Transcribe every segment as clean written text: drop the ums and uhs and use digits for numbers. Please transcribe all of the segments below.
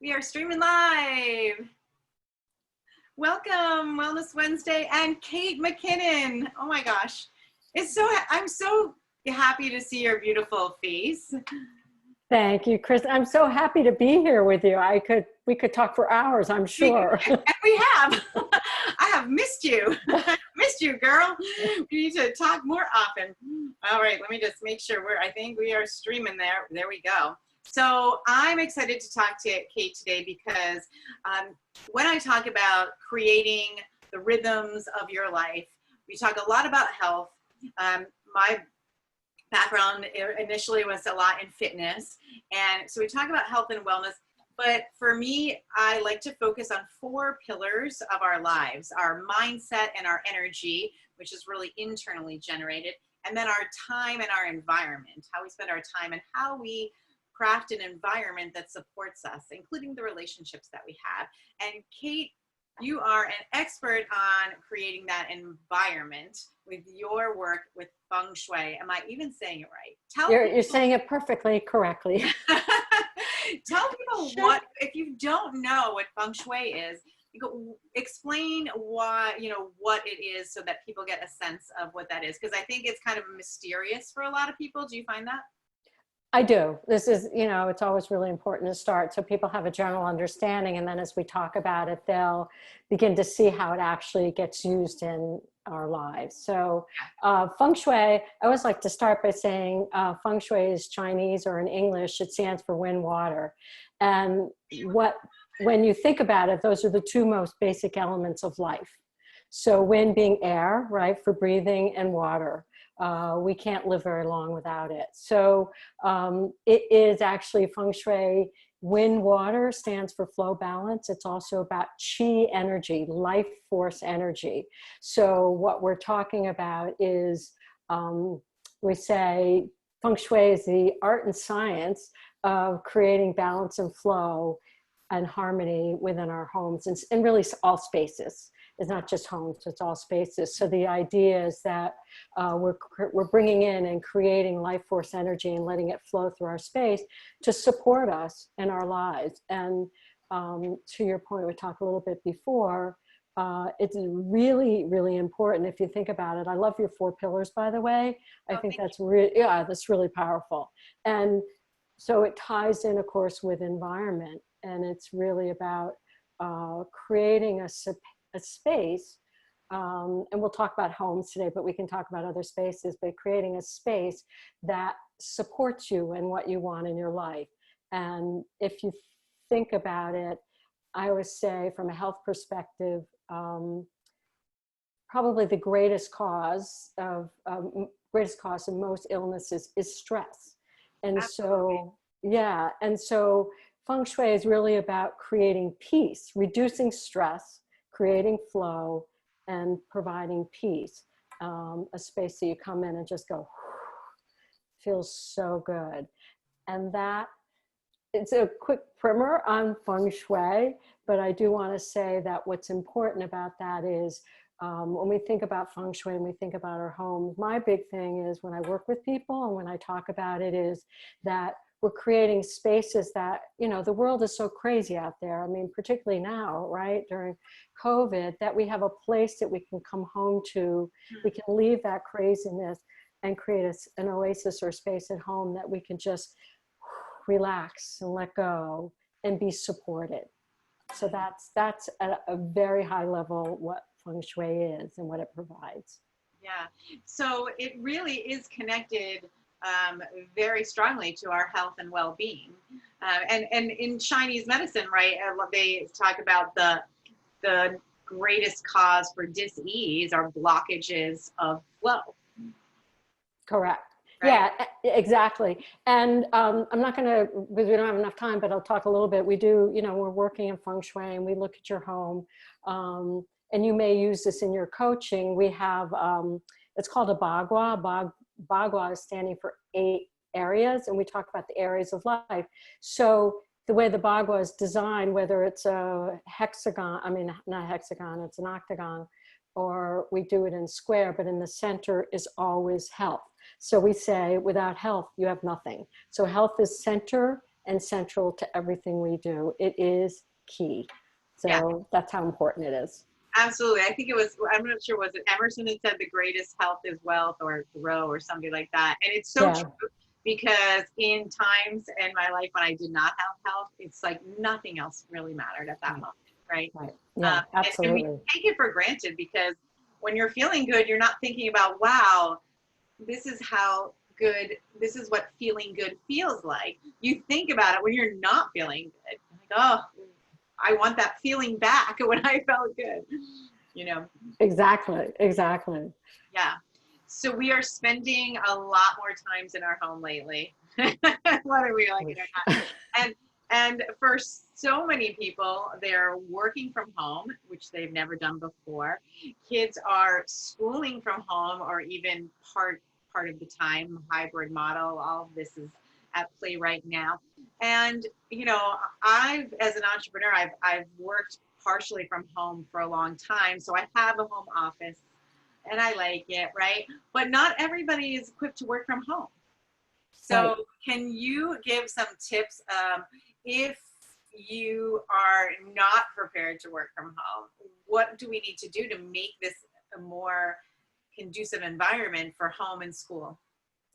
We are streaming live. Welcome, Wellness Wednesday, and Kate Mackinnon. Oh my gosh, I'm so happy to see your beautiful face. Thank you, Chris. I'm so happy to be here with you. We could talk for hours, I'm sure. And we have. I have missed you. Missed you, girl. We need to talk more often. All right, let me just make sure I think we are streaming there. There we go. So I'm excited to talk to Kate today because when I talk about creating the rhythms of your life, we talk a lot about health. My background initially was a lot in fitness, and so we talk about health and wellness. But for me, I like to focus on 4 pillars of our lives: our mindset and our energy, which is really internally generated, and then our time and our environment, how we spend our time and how we craft an environment that supports us, including the relationships that we have. And Kate, you are an expert on creating that environment with your work with Feng Shui. Am I even saying it right? You're saying it perfectly correctly. Tell people what, if you don't know what Feng Shui is, explain why, what it is so that people get a sense of what that is. Because I think it's kind of mysterious for a lot of people. Do you find that? I do. This is, it's always really important to start so people have a general understanding. And then as we talk about it, they'll begin to see how it actually gets used in our lives. So Feng Shui, I always like to start by saying Feng Shui is Chinese, or in English, it stands for wind, water. And when you think about it, those are the 2 most basic elements of life. So wind being air, right, for breathing, and water. We can't live very long without it. So it is actually Feng Shui. Wind, water stands for flow balance. It's also about Qi energy, life force energy. So what we're talking about is, we say Feng Shui is the art and science of creating balance and flow and harmony within our homes and really all spaces. It's not just homes, it's all spaces. So the idea is that we're bringing in and creating life force energy and letting it flow through our space to support us in our lives. And to your point, we talked a little bit before, it's really, really important if you think about it. I love your 4 pillars, by the way. I think that's that's really powerful. And so it ties in, of course, with environment. And it's really about creating a space, and we'll talk about homes today, but we can talk about other spaces, but creating a space that supports you and what you want in your life. And if you think about it, I always say from a health perspective, probably the greatest cause of most illnesses is stress. And so, and so Feng Shui is really about creating peace, reducing stress, creating flow, and providing peace. A space that you come in and just go, feels so good. And that, it's a quick primer on Feng Shui, but I do want to say that what's important about that is when we think about Feng Shui and we think about our homes, my big thing is when I work with people and when I talk about it is that we're creating spaces that, the world is so crazy out there. I mean, particularly now, right, during COVID, that we have a place that we can come home to. We can leave that craziness and create an oasis or space at home that we can just relax and let go and be supported. So that's at a very high level what Feng Shui is and what it provides. Yeah, so it really is connected very strongly to our health and well-being. And in Chinese medicine, right, they talk about the greatest cause for dis-ease are blockages of flow. Correct. Right? Yeah, exactly. And I'm not going to, because we don't have enough time, but I'll talk a little bit. We do, we're working in Feng Shui and we look at your home. And you may use this in your coaching. We have, it's called a bagua. Bagua is standing for 8 areas, and we talk about the areas of life. So the way the bagua is designed, whether it's a hexagon, not hexagon, it's an octagon, or we do it in square, but in the center is always health. So we say, without health, you have nothing. So health is center, and central to everything we do. It is key. Yeah. So that's how important it is. Absolutely. I think it was, I'm not sure, was it Emerson that said the greatest health is wealth, or Thoreau or something like that. And it's so true, because in times in my life when I did not have health, it's like nothing else really mattered at that moment, right? Right. Yeah, absolutely. And we take it for granted, because when you're feeling good, you're not thinking about, wow, this is how good, this is what feeling good feels like. You think about it when you're not feeling good. Like, oh, I want that feeling back when I felt good, you know? Exactly. Exactly. Yeah. So we are spending a lot more times in our home lately, whether we like it or not. And for so many people, they're working from home, which they've never done before. Kids are schooling from home, or even part of the time, hybrid model. All of this is at play right now. And you know, as an entrepreneur, I've worked partially from home for a long time, so I have a home office and I like it, right? But not everybody is equipped to work from home. So Right. can you give some tips, if you are not prepared to work from home? What do we need to do to make this a more conducive environment for home and school?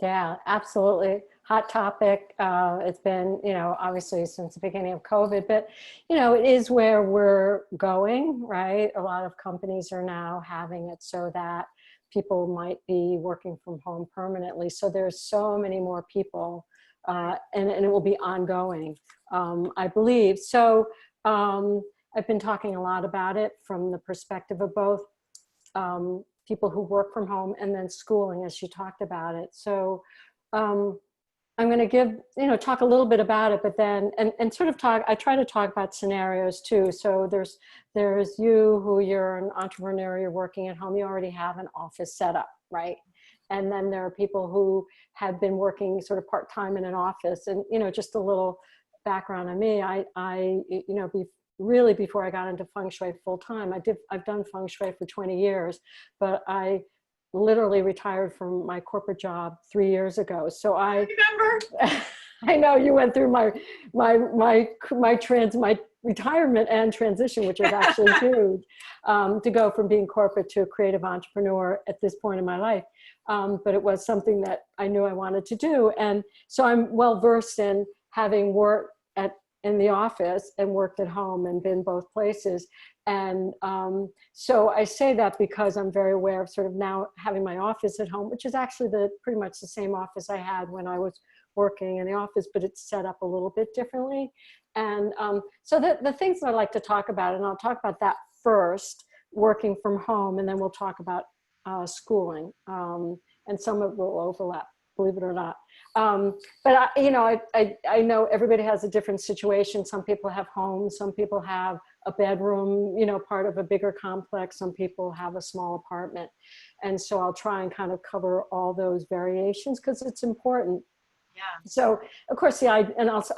Yeah, absolutely. Hot topic. It's been, obviously since the beginning of COVID, but, it is where we're going, right? A lot of companies are now having it so that people might be working from home permanently. So there's so many more people, and it will be ongoing, I believe. So I've been talking a lot about it from the perspective of both people who work from home and then schooling, as you talked about it. So I'm going to talk a little bit about it, but then, and sort of I try to talk about scenarios too. So there's you, who you're an entrepreneur, you're working at home, you already have an office set up, right? And then there are people who have been working sort of part-time in an office. And, just a little background on me, really before I got into Feng Shui full time, I've done Feng Shui for 20 years, but I literally retired from my corporate job 3 years ago. So I remember. I know you went through my retirement and transition, which was actually huge, to go from being corporate to a creative entrepreneur at this point in my life. But it was something that I knew I wanted to do. And so I'm well versed in having worked in the office and worked at home and been both places. And so I say that because I'm very aware of sort of now having my office at home, which is actually pretty much the same office I had when I was working in the office, but it's set up a little bit differently. And so the things that I like to talk about, and I'll talk about that first, working from home, and then we'll talk about schooling. And some of it will overlap, believe it or not. But I know everybody has a different situation. Some people have homes, some people have a bedroom, part of a bigger complex. Some people have a small apartment. And so I'll try and kind of cover all those variations because it's important. Yeah. So of course, I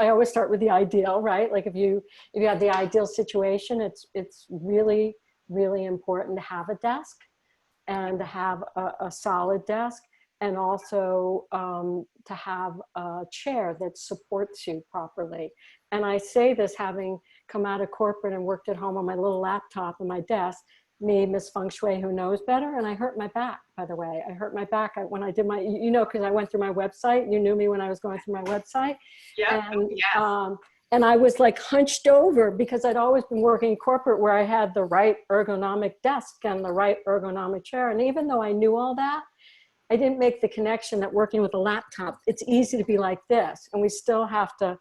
always start with the ideal, right? Like if you have the ideal situation, it's really, really important to have a desk and to have a solid desk. And also to have a chair that supports you properly. And I say this having come out of corporate and worked at home on my little laptop and my desk, me, Miss Feng Shui, who knows better, and I hurt my back, by the way. I hurt my back when I did because I went through my website. You knew me when I was going through my website. Yeah. And, yes. And I was like hunched over because I'd always been working corporate where I had the right ergonomic desk and the right ergonomic chair. And even though I knew all that, I didn't make the connection that working with a laptop, it's easy to be like this. And we still have to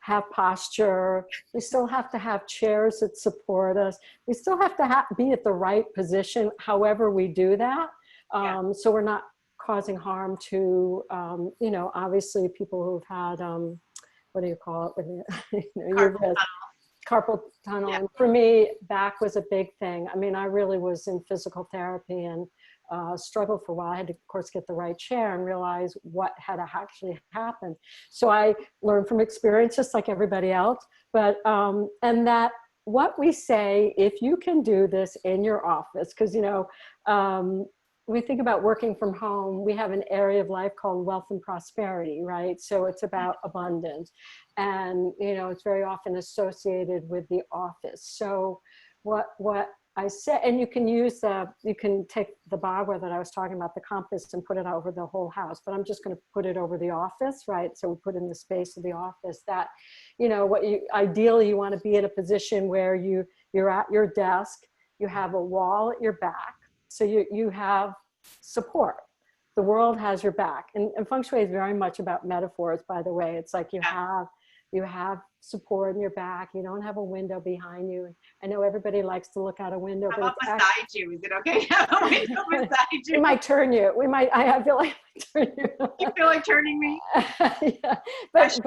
have posture. We still have to have chairs that support us. We still have to be at the right position, however we do that. So we're not causing harm to, obviously people who've had, what do you call it? Carpal tunnel. Yeah. And for me, back was a big thing. I mean, I really was in physical therapy and struggled for a while. I had to, of course, get the right chair and realize what had actually happened. So I learned from experience, just like everybody else. But and that what we say, if you can do this in your office, because we think about working from home, we have an area of life called wealth and prosperity, right? So it's about abundance. And, you know, it's very often associated with the office. So what I said, and you can use you can take the Bagua that I was talking about, the compass, and put it over the whole house, but I'm just going to put it over the office, right? So we put in the space of the office that, you know, ideally you want to be in a position where you're at your desk, you have a wall at your back. So you have support. The world has your back. And Feng Shui is very much about metaphors, by the way. It's like you have support in your back. You don't have a window behind you. I know everybody likes to look out a window. How about beside you? Is it okay to have a window beside you? We might turn you. I feel like I turn you. You feel like turning me? Yeah. But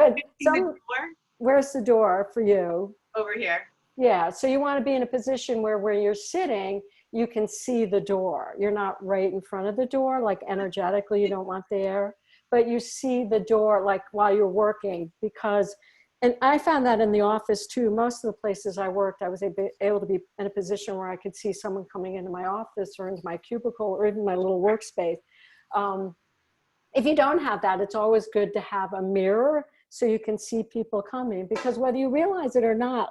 where's the door for you? Over here. Yeah. So you want to be in a position where you're sitting, you can see the door. You're not right in front of the door, like energetically, you don't want there, but you see the door like while you're working, because, and I found that in the office too. Most of the places I worked, I was able to be in a position where I could see someone coming into my office or into my cubicle or even my little workspace. If you don't have that, it's always good to have a mirror so you can see people coming, because whether you realize it or not,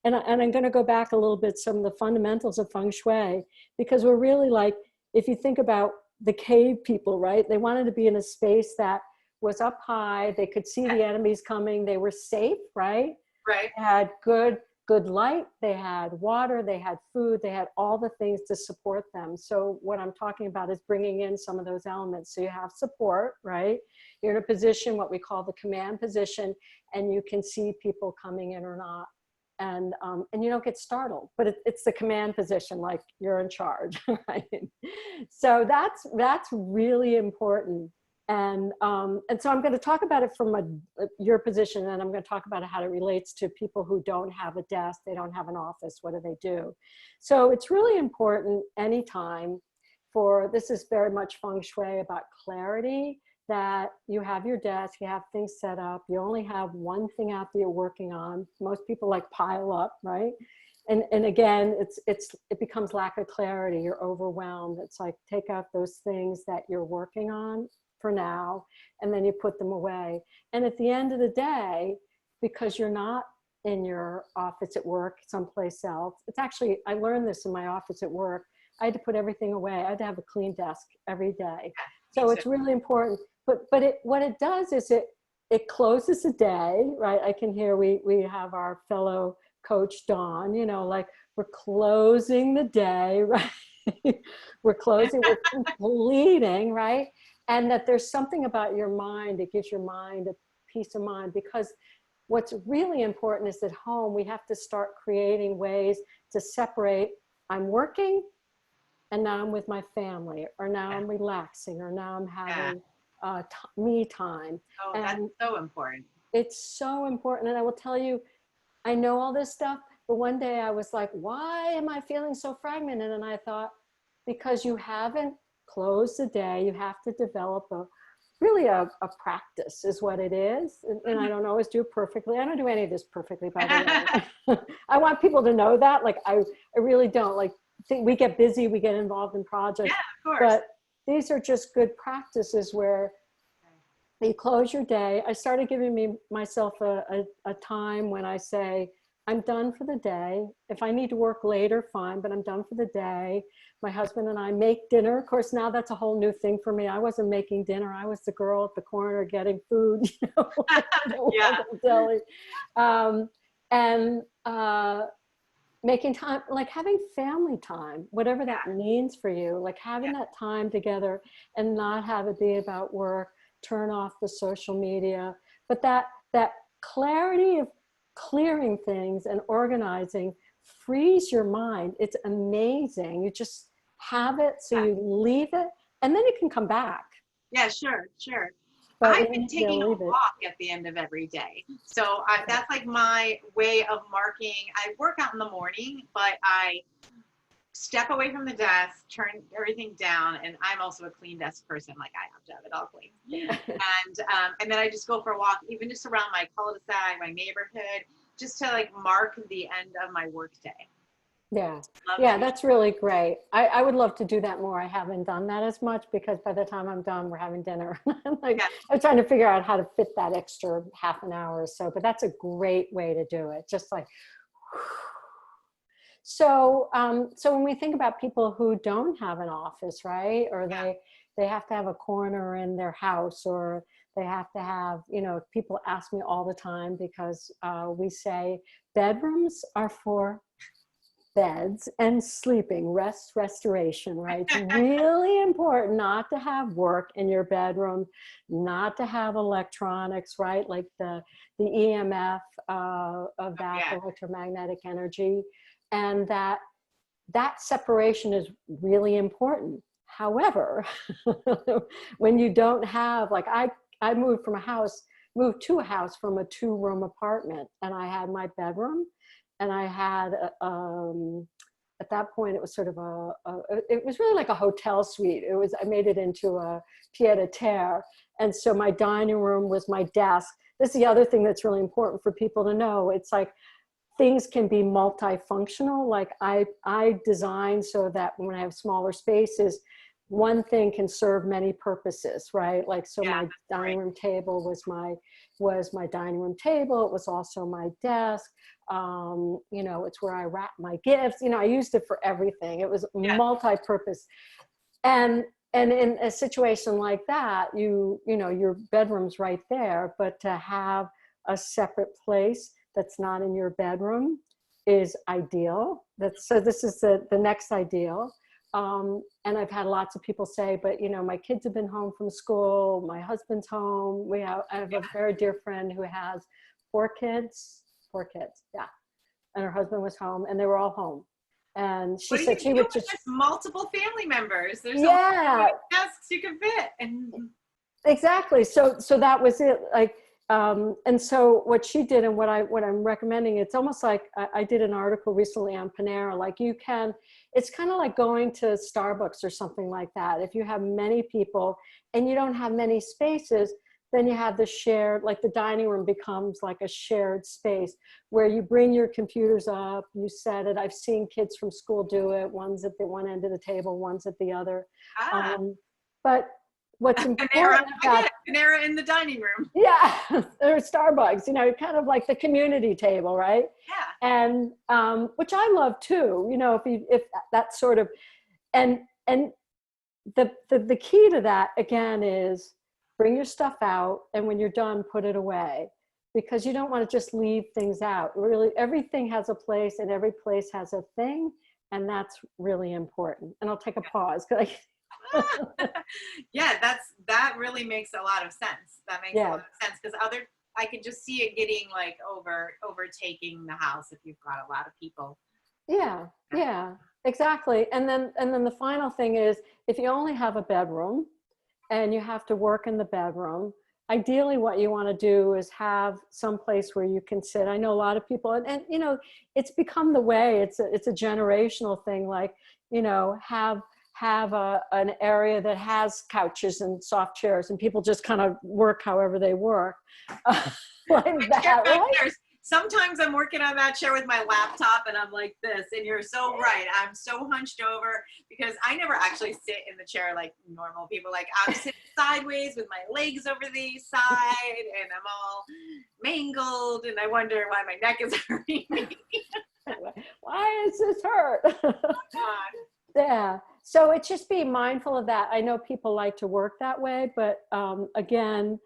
and I'm going to go back a little bit, some of the fundamentals of Feng Shui, because we're really like, if you think about the cave people, right? They wanted to be in a space that was up high. They could see the enemies coming. They were safe, right? Right. They had good light. They had water. They had food. They had all the things to support them. So what I'm talking about is bringing in some of those elements. So you have support, right? You're in a position, what we call the command position, and you can see people coming in or not. And you don't get startled, but it's the command position, like you're in charge, right? So that's really important. And so I'm going to talk about it from your position, and I'm going to talk about how it relates to people who don't have a desk, they don't have an office. What do they do? So it's really important anytime this is very much Feng Shui about clarity, that you have your desk, you have things set up, you only have one thing out that you're working on. Most people like pile up, right? And again, it becomes lack of clarity. You're overwhelmed. It's like, take out those things that you're working on for now, and then you put them away. And at the end of the day, because you're not in your office at work, someplace else, it's actually, I learned this in my office at work. I had to put everything away. I had to have a clean desk every day. So it's really important. But what it does is it closes the day, right? I can hear we have our fellow coach Dawn, you know, like we're closing the day, right? we're completing, right? And that there's something about your mind that gives your mind a peace of mind, because what's really important is at home, we have to start creating ways to separate. I'm working, and now I'm with my family, or now I'm relaxing, or now I'm having me time. Oh, and that's so important. It's so important. And I will tell you, I know all this stuff, but one day I was like, why am I feeling so fragmented? And I thought, because you haven't closed the day, you have to develop a practice is what it is. And I don't always do it perfectly. I don't do any of this perfectly, by the way. I want people to know that. Like, I really don't. Like, we get busy, we get involved in projects. Yeah, of course. But these are just good practices where you close your day. I started giving myself a time when I say, I'm done for the day. If I need to work later, fine, but I'm done for the day. My husband and I make dinner. Of course, now that's a whole new thing for me. I wasn't making dinner. I was the girl at the corner getting food, you know, Yeah. deli. Making time, like having family time, whatever that means for you, like having that time together and not have it be about work, turn off the social media, but that clarity of clearing things and organizing frees your mind. It's amazing. You just have it, so you leave it, and then you can come back. Yeah, sure. But I've been taking a walk at the end of every day. So that's like my way of marking. I work out in the morning, but I step away from the desk, turn everything down, and I'm also a clean desk person. Like, I have to have it all clean. And then I just go for a walk, even just around my cul-de-sac, my neighborhood, just to like mark the end of my work day. Yeah. Love Yeah, that you. that's really great. I would love to do that more. I haven't done that as much because by the time I'm done, we're having dinner. Like, Yeah. I'm trying to figure out how to fit that extra half an hour or so, but that's a great way to do it. Just like, so, so when we think about people who don't have an office, right, or they have to have a corner in their house, or they have to have, you know, people ask me all the time because we say bedrooms are for beds and sleeping, rest, restoration, right? It's really important not to have work in your bedroom, not to have electronics, right? Like the EMF of that Yeah. electromagnetic energy, and that separation is really important. However, when you don't have, like, I moved to a house from a 2-room apartment, and I had my bedroom, and I had at that point it was sort of it was really like a hotel suite. I made it into a pied-à-terre, and so my dining room was my desk. This is the other thing that's really important for people to know. It's like things can be multifunctional. Like I design so that when I have smaller spaces, one thing can serve many purposes, right? Like, so Yeah. my dining room table was my dining room table. It was also my desk. You know, it's where I wrap my gifts. You know, I used it for everything. It was Yeah. multi-purpose. And in a situation like that, you know, your bedroom's right there, but to have a separate place that's not in your bedroom is ideal. So this is the next ideal. And I've had lots of people say, but you know, my kids have been home from school, my husband's home. I have a very dear friend who has 4 kids, yeah. And her husband was home, and they were all home. And she What do said you she do would when just, there's multiple family members? There's only so yeah, many desks you can fit. And exactly. So that was it. Like, and so what she did, and what I'm recommending, it's almost like I did an article recently on Panera. Like, it's kind of like going to Starbucks or something like that. If you have many people and you don't have many spaces, then you have the shared, like the dining room becomes like a shared space where you bring your computers up, you set it. I've seen kids from school do it. One's at the one end of the table, one's at the other. ah, Um, but what's Panera, important I about, get it. Panera in the dining room. yeah, or Starbucks, you know, kind of like the community table, right? Yeah. And which I love too, you know, if that sort of, and the key to that again is bring your stuff out, and when you're done, put it away, because you don't want to just leave things out. Really, everything has a place, and every place has a thing, and that's really important. And I'll take a pause because Yeah, that really makes a lot of sense. That makes a lot yeah. of sense because I could just see it getting like overtaking the house if you've got a lot of people. Yeah, yeah, exactly. And then the final thing is, if you only have a bedroom and you have to work in the bedroom, ideally what you want to do is have some place where you can sit. I know a lot of people, and you know, it's become the way. It's a generational thing. Like, you know, have an area that has couches and soft chairs, and people just kind of work however they work, like My chair that, back right? there. Sometimes I'm working on that chair with my laptop and I'm like this, and you're so right. I'm so hunched over because I never actually sit in the chair like normal people. Like, I'm sitting sideways with my legs over the side and I'm all mangled and I wonder why my neck is hurting me. Why is this hurt? Yeah. So it's just being mindful of that. I know people like to work that way, but again,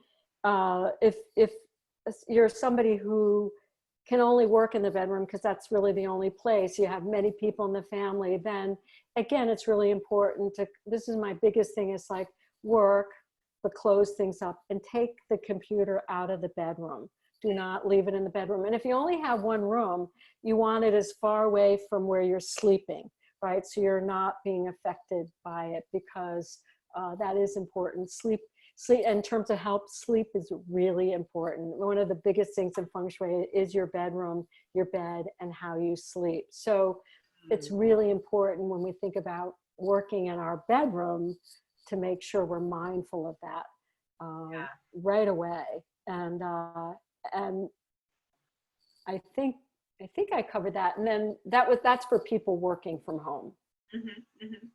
if you're somebody who can only work in the bedroom because that's really the only place, you have many people in the family, then again, it's really important to, this is my biggest thing, is like, work, but close things up and take the computer out of the bedroom. Do not leave it in the bedroom. And if you only have one room, you want it as far away from where you're sleeping, right? So you're not being affected by it, because that is important. Sleep in terms of help, sleep is really important. One of the biggest things in Feng Shui is your bedroom, your bed, and how you sleep. So it's really important when we think about working in our bedroom to make sure we're mindful of that right away. And I think I think I covered that. And then that's for people working from home. Mm-hmm, mm-hmm.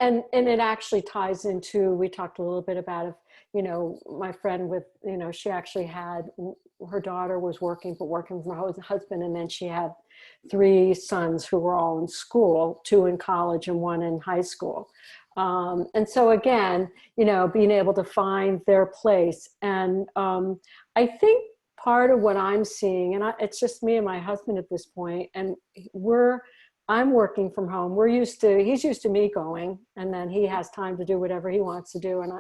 And it actually ties into, we talked a little bit about if, my friend with, she actually had, her daughter was working, but working from her husband. And then she had 3 sons who were all in school, 2 in college and 1 in high school. And so again, being able to find their place. And I think part of what I'm seeing, and it's just me and my husband at this point, and I'm working from home. He's used to me going, and then he has time to do whatever he wants to do. And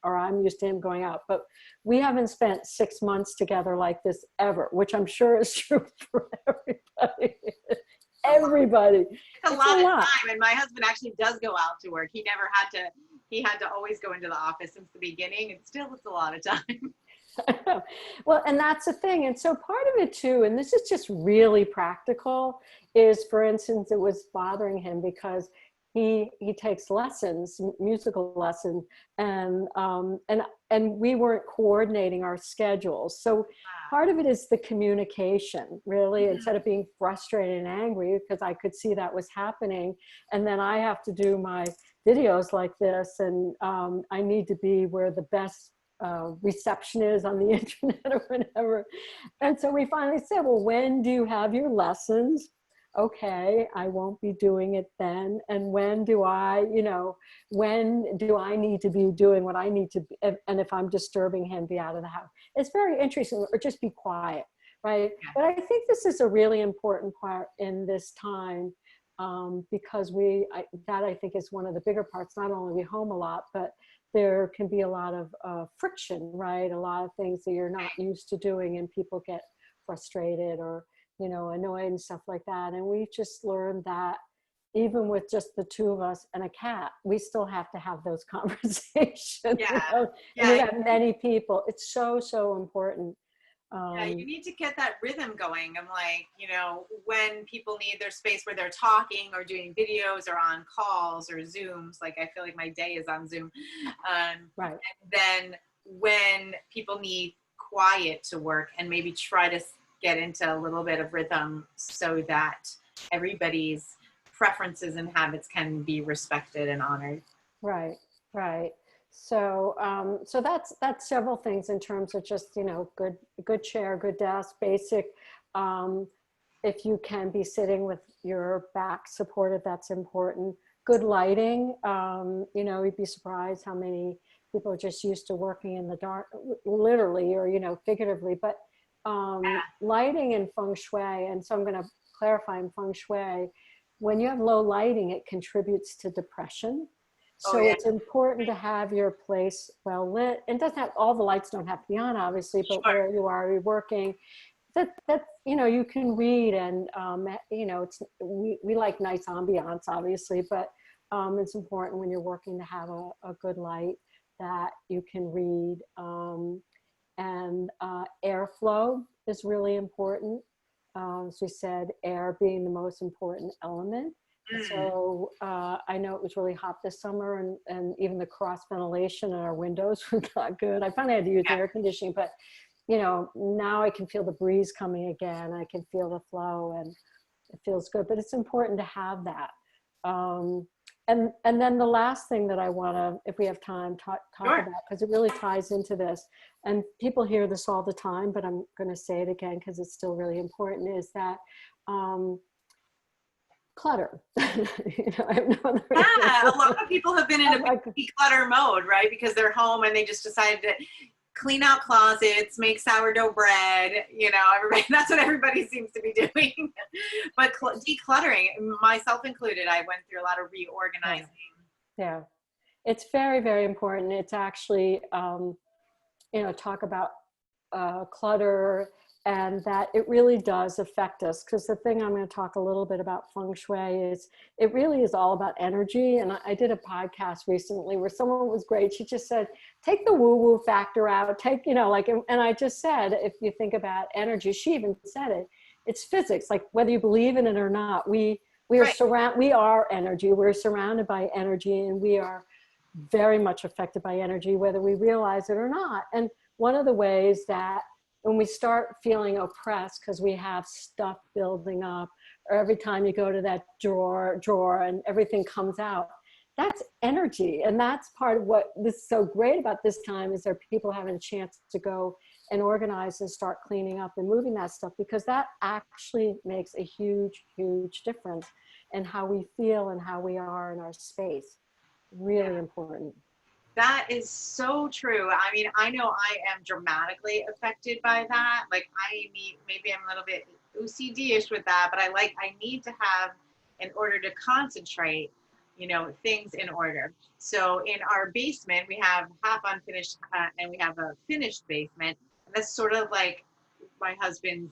I'm used to him going out, but we haven't spent 6 months together like this ever, which I'm sure is true for everybody. Everybody. It's a lot of time. And my husband actually does go out to work. He had to always go into the office since the beginning, and still it's a lot of time. Well, and that's the thing. And so part of it too, and this is just really practical, is, for instance, it was bothering him because he takes lessons, musical lessons, and we weren't coordinating our schedules. So part of it is the communication, really, mm-hmm. instead of being frustrated and angry, because I could see that was happening. And then I have to do my videos like this, and I need to be where the best reception is on the internet or whatever. And so we finally said, well, when do you have your lessons? Okay, I won't be doing it then. And when do I need to be doing what I need to be? And if I'm disturbing him, be out of the house. It's very interesting, or just be quiet, right? Yeah. But I think this is a really important part in this time, because I think is one of the bigger parts. Not only are we home a lot, but there can be a lot of friction, right? A lot of things that you're not used to doing, and people get frustrated or, annoyed and stuff like that. And we just learned that even with just the 2 of us and a cat, we still have to have those conversations. Yeah. And we have many people. It's so, so important. Yeah, you need to get that rhythm going. I'm like, when people need their space where they're talking or doing videos or on calls or Zooms, like I feel like my day is on Zoom. Right. And then when people need quiet to work, and maybe try to get into a little bit of rhythm so that everybody's preferences and habits can be respected and honored. Right, right. So, so that's several things in terms of just, good chair, good desk, basic. If you can be sitting with your back supported, that's important. Good lighting. You'd be surprised how many people are just used to working in the dark, literally, or, figuratively, but lighting and Feng Shui. And so I'm going to clarify in Feng Shui, when you have low lighting, it contributes to depression. So it's important to have your place well lit. And doesn't have, all the lights don't have to be on, obviously, but where you are, you're working, that you can read, and we like nice ambiance, obviously, but it's important when you're working to have a good light that you can read. And airflow is really important. As we said, air being the most important element. So I know it was really hot this summer, and even the cross ventilation in our windows was not good. I finally had to use air conditioning, but now I can feel the breeze coming again. I can feel the flow, and it feels good. But it's important to have that. And then the last thing that I want to, if we have time, talk about, because it really ties into this, and people hear this all the time, but I'm going to say it again because it's still really important, is that clutter. I have no other a lot of people have been in a declutter mode, right? Because they're home and they just decided to clean out closets, make sourdough bread, everybody, that's what everybody seems to be doing. But decluttering, myself included, I went through a lot of reorganizing. Yeah. It's very, very important. It's actually, talk about clutter, and that it really does affect us. Because the thing I'm going to talk a little bit about Feng Shui is, it really is all about energy. And I did a podcast recently where someone was great. She just said, take the woo-woo factor out, and I just said, if you think about energy, she even said it, it's physics. Like, whether you believe in it or not, we are energy. We're surrounded by energy, and we are very much affected by energy, whether we realize it or not. And one of the ways that when we start feeling oppressed because we have stuff building up, or every time you go to that drawer and everything comes out, that's energy. And that's part of what this is so great about this time, is there are people having a chance to go and organize and start cleaning up and moving that stuff, because that actually makes a huge, huge difference in how we feel and how we are in our space. Really important. That is so true. I mean, I know I am dramatically affected by that. Like maybe I'm a little bit OCD-ish with that, but I need to have, in order to concentrate, things in order. So in our basement, we have half unfinished and we have a finished basement. And that's sort of like my husband's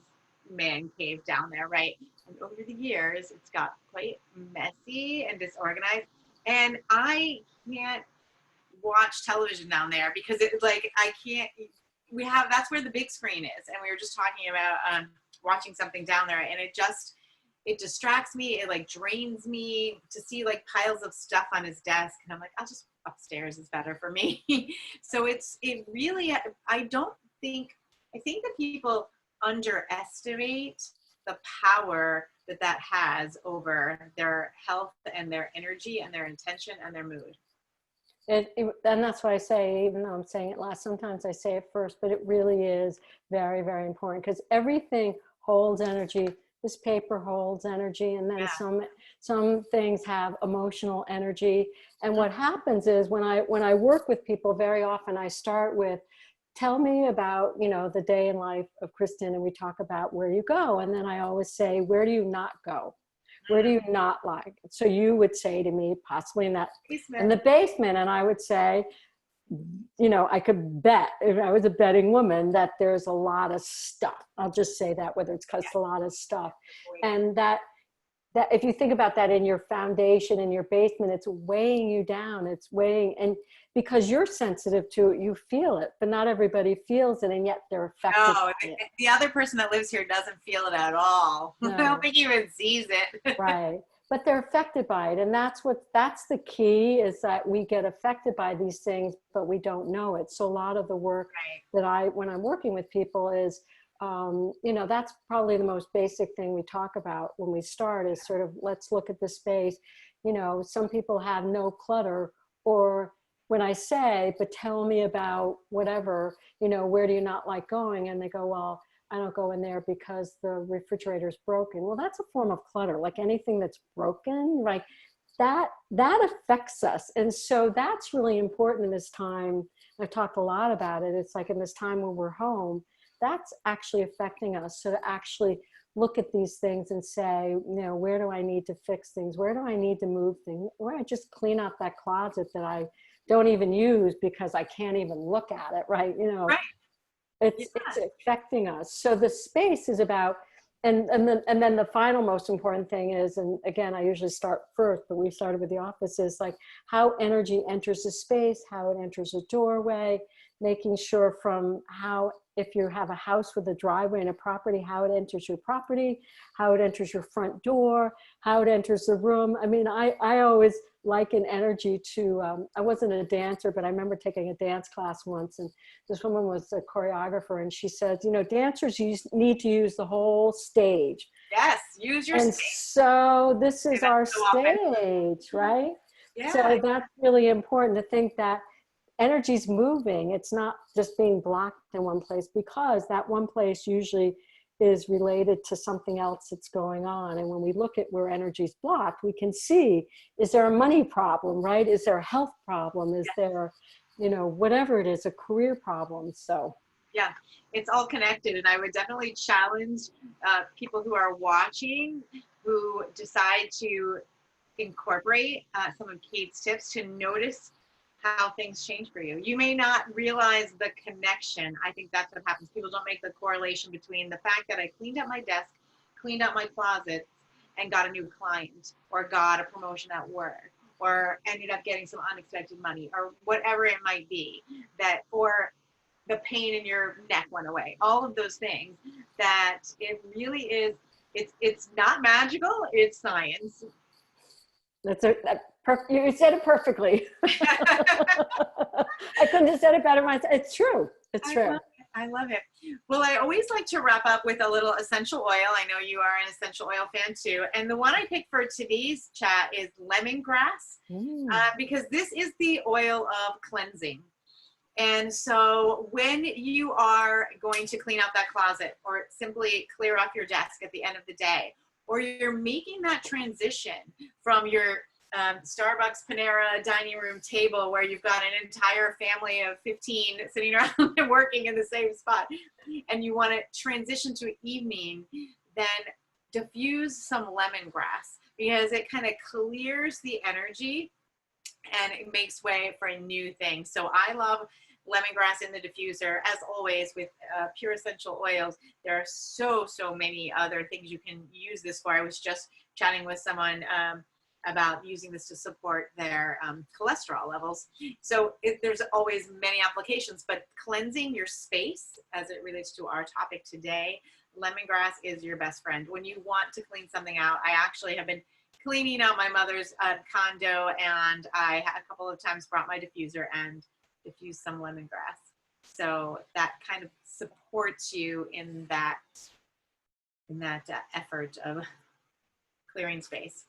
man cave down there, right? And over the years, it's got quite messy and disorganized. And I can't watch television down there because it's like I can't. That's where the big screen is, and we were just talking about watching something down there, and it distracts me. It like drains me to see like piles of stuff on his desk, and I'm like, I'll just upstairs is better for me. So it really, I think that people underestimate the power that has over their health and their energy and their intention and their mood. And that's why I say, even though I'm saying it last, sometimes I say it first, but it really is very, very important, because everything holds energy. This paper holds energy, and then some things have emotional energy. And what happens is when I work with people, very often I start with, tell me about, the day in life of Kristen, and we talk about where you go. And then I always say, where do you not go? Where do you not like? So you would say to me, possibly in the basement. And I would say, I could bet, if I was a betting woman, that there's a lot of stuff. I'll just say that, whether it's because a lot of stuff. And that if you think about that in your foundation, in your basement, it's weighing you down. It's weighing, and because you're sensitive to it, you feel it, but not everybody feels it, and yet they're affected by it. The other person that lives here doesn't feel it at all. No. I don't think even sees it. Right. But they're affected by it. And that's the key, is that we get affected by these things, but we don't know it. So a lot of the work that when I'm working with people is, that's probably the most basic thing we talk about when we start, is sort of, let's look at the space. Some people have no clutter, or when I say, but tell me about whatever, where do you not like going? And they go, well, I don't go in there because the refrigerator's broken. Well, that's a form of clutter. Like anything that's broken, like that affects us. And so that's really important in this time. I've talked a lot about it. It's like in this time when we're home, that's actually affecting us. So to actually look at these things and say, where do I need to fix things? Where do I need to move things? Where I just clean out that closet that I don't even use because I can't even look at it, right? Right. It's affecting us. So the space is about, and then the final most important thing is, and again, I usually start first, but we started with the office, is like how energy enters the space, how it enters a doorway, making sure from how, if you have a house with a driveway and a property, how it enters your property, how it enters your front door, how it enters the room. I mean, I always liken energy to, I wasn't a dancer, but I remember taking a dance class once, and this woman was a choreographer, and she said, dancers need to use the whole stage. Yes, use your stage. So this is our stage, right? Yeah. So that's really important to think that energy's moving. It's not just being blocked in one place, because that one place usually is related to something else that's going on. And when we look at where energy's blocked, we can see, is there a money problem, right? Is there a health problem? Is there, whatever it is, a career problem? So yeah, it's all connected. And I would definitely challenge people who are watching, who decide to incorporate some of Kate's tips, to notice how things change for you. You may not realize the connection. I think that's what happens. People don't make the correlation between the fact that I cleaned up my desk, cleaned up my closet, and got a new client, or got a promotion at work, or ended up getting some unexpected money, or whatever it might be, or the pain in your neck went away. All of those things, that it really is, it's not magical, it's science. You said it perfectly. I couldn't have said it better myself. It's true. It's true. I love it. Well, I always like to wrap up with a little essential oil. I know you are an essential oil fan too. And the one I picked for today's chat is lemongrass, because this is the oil of cleansing. And so when you are going to clean out that closet or simply clear off your desk at the end of the day, or you're making that transition from your Starbucks, Panera dining room table where you've got an entire family of 15 sitting around and working in the same spot, and you want to transition to evening, then diffuse some lemongrass, because it kind of clears the energy and it makes way for a new thing. So I love lemongrass in the diffuser. As always with pure essential oils, there are so many other things you can use this for. I was just chatting with someone about using this to support their cholesterol levels. So there's always many applications, but cleansing your space as it relates to our topic today, lemongrass is your best friend. When you want to clean something out, I actually have been cleaning out my mother's condo, and I a couple of times brought my diffuser and diffused some lemongrass. So that kind of supports you in that effort of clearing space.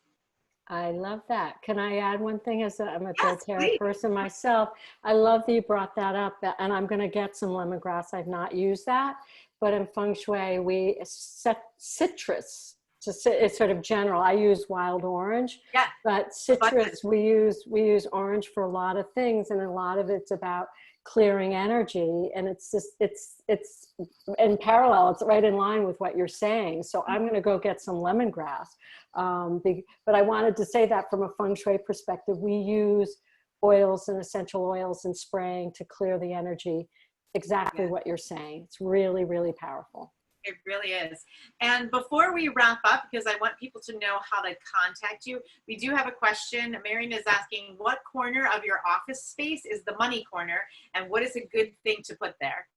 I love that. Can I add one thing? I'm a Yes, doTERRA please. person myself. I love that you brought that up, and I'm going to get some lemongrass. I've not used that, but in Feng Shui, we set citrus. It's sort of general. I use wild orange, Yeah, but citrus, we use orange for a lot of things, and a lot of it's about clearing energy, and it's in parallel, it's right in line with what you're saying. So I'm going to go get some lemongrass, but I wanted to say that from a Feng Shui perspective, we use oils and essential oils and spraying to clear the energy. Exactly what you're saying. It's really, really powerful. It really is. And before we wrap up, because I want people to know how to contact you, we do have a question. Marion is asking, what corner of your office space is the money corner, and what is a good thing to put there?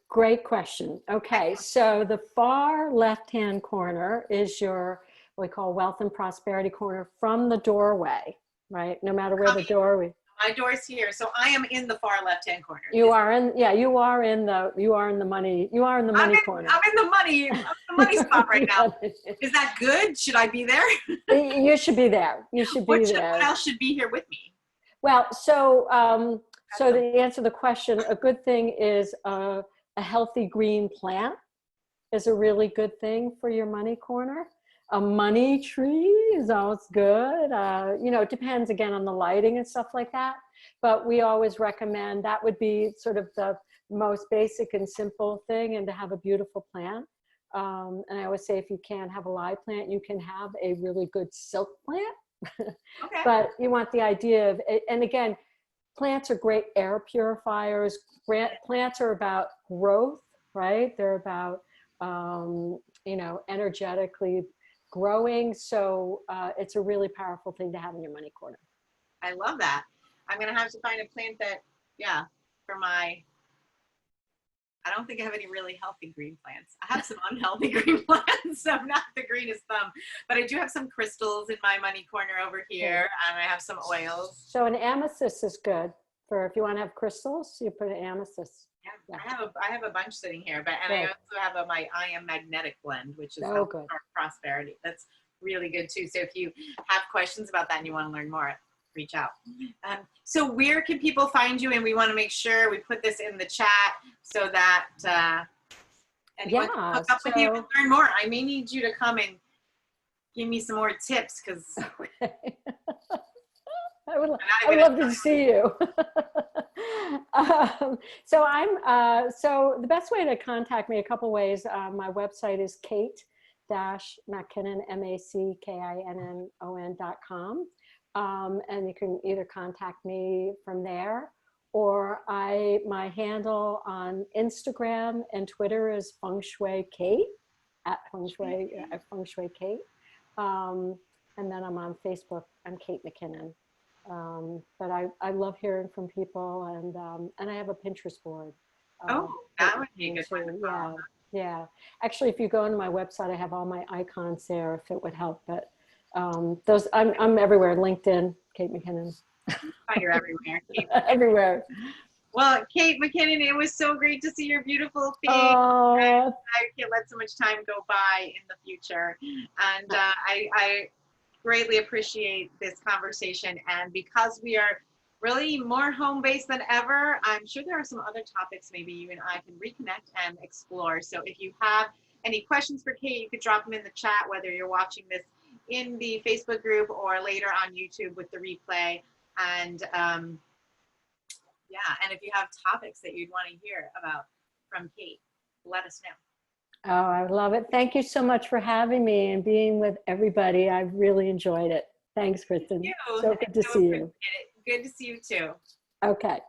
Great question. Okay, so the far left-hand corner is your, what we call wealth and prosperity corner from the doorway, right? No matter where the doorway. My door's here, so I am in the far left-hand corner. You are in the money corner. I'm in the money spot right now. Is that good? Should I be there? You should be there. You should be there. What else should be here with me? Well, so to answer the question, a good thing is a healthy green plant is a really good thing for your money corner. A money tree is always good. It depends again on the lighting and stuff like that. But we always recommend that would be sort of the most basic and simple thing, and to have a beautiful plant. And I always say, if you can't have a live plant, you can have a really good silk plant. Okay. But you want the idea of, and again, plants are great air purifiers. Plants are about growth, right? They're about, energetically growing. So it's a really powerful thing to have in your money corner. I love that. I'm going to have to find a plant that, I don't think I have any really healthy green plants. I have some unhealthy green plants, so I'm not the greenest thumb. But I do have some crystals in my money corner over here, and I have some oils. So an amethyst is good for if you want to have crystals. You put an amethyst. Yeah. I have a bunch sitting here, I also have my I Am Magnetic blend, which is good. prosperity. That's really good too. So if you have questions about that and you want to learn more, reach out. So where can people find you? And we want to make sure we put this in the chat so that anyone can hook up with you and learn more. I may need you to come and give me some more tips, because I would love to see you. So the best way to contact me, a couple ways. My website is Kate-Mackinnon, MACKINNON.com. And you can either contact me from there, or my handle on Instagram and Twitter is Feng Shui Kate, at Feng Shui Kate. And then I'm on Facebook. I'm Kate Mackinnon. But I love hearing from people, and I have a Pinterest board. That would be a good one. Yeah. Actually, if you go on my website, I have all my icons there, if it would help. But I'm everywhere. LinkedIn, Kate Mackinnon. You're everywhere. Everywhere. Well, Kate Mackinnon, it was so great to see your beautiful face. Oh, I can't let so much time go by in the future. And I greatly appreciate this conversation. And because we are really more home-based than ever, I'm sure there are some other topics maybe you and I can reconnect and explore. So if you have any questions for Kate, you could drop them in the chat, whether you're watching this in the Facebook group or later on YouTube with the replay. And yeah, and if you have topics that you'd want to hear about from Kate, let us know. oh, I love it. Thank you so much for having me and being with everybody. I've really enjoyed it. Thanks, Kristen. Thank you. So good to see you. Good to see you too. Okay.